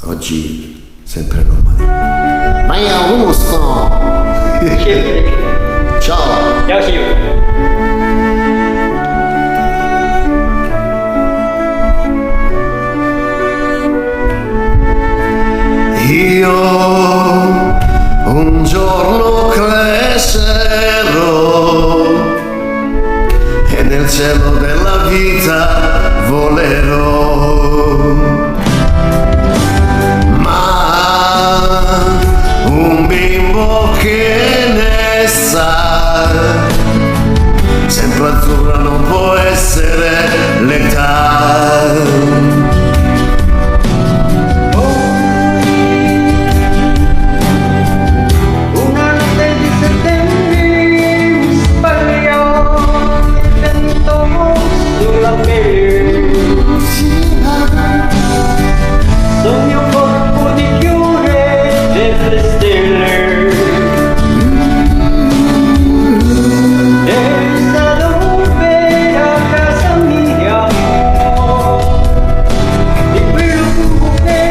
Oggi sempre Roma. Vai Augusto! Ciao! Ciao Silvio! Io un giorno crescerò e nel cielo della vita volerò, ma un bimbo che ne sa, sempre azzurra non può essere l'età. Sogno un corpo di fiore delle stelle e salume a casa mia di quello che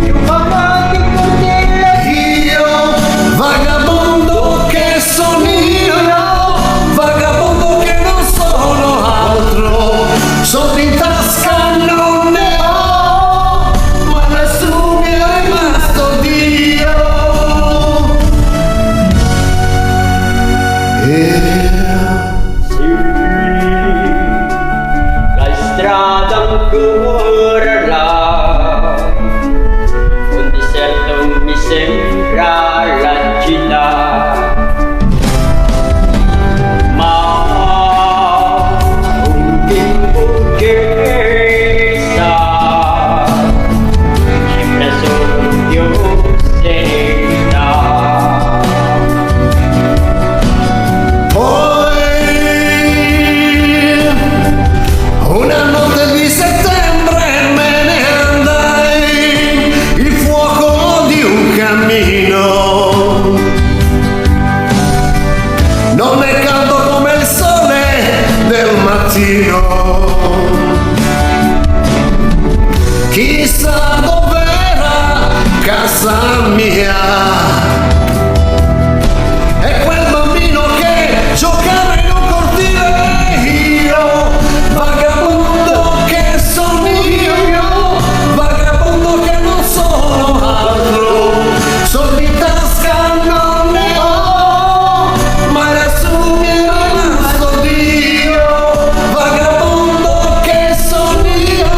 più amati cordiale. Io, vagabondo che sono io, vagabondo che non sono altro, soldi in tasca non ne ho, ma nessuno mi è rimasto Dio. Sì, la strada ancora là, un deserto mi sembra la città, ma un bimbo che sa, sempre solo Dio serenità. Poi una notte di settembre me ne andai, il fuoco di un cammino non è caldo come il sole del mattino. Chissà dov'era casa mia, e quel bambino che giocava in un cortile. Io, vagabondo che sono io, vagabondo che non sono altro, soldi in tasca non ne ho, ma nessuno mi è rimasto Dio. Vagabondo che sono io,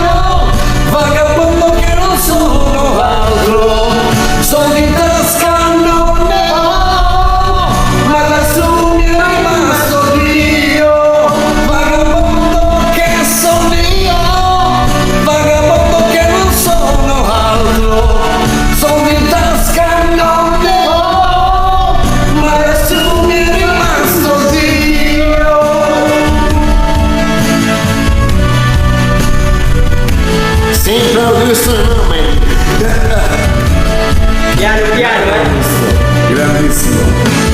vagabondo che non sono altro, soldi in tasca non ne ho, ma lassù mi è rimasto Dio. Vagabondo che sono io, vagabondo che non sono altro, soldi in tasca non ne ho, ma lassù mi è rimasto Dio. Sempre Augusto nome. Piano piano, Grandissimo.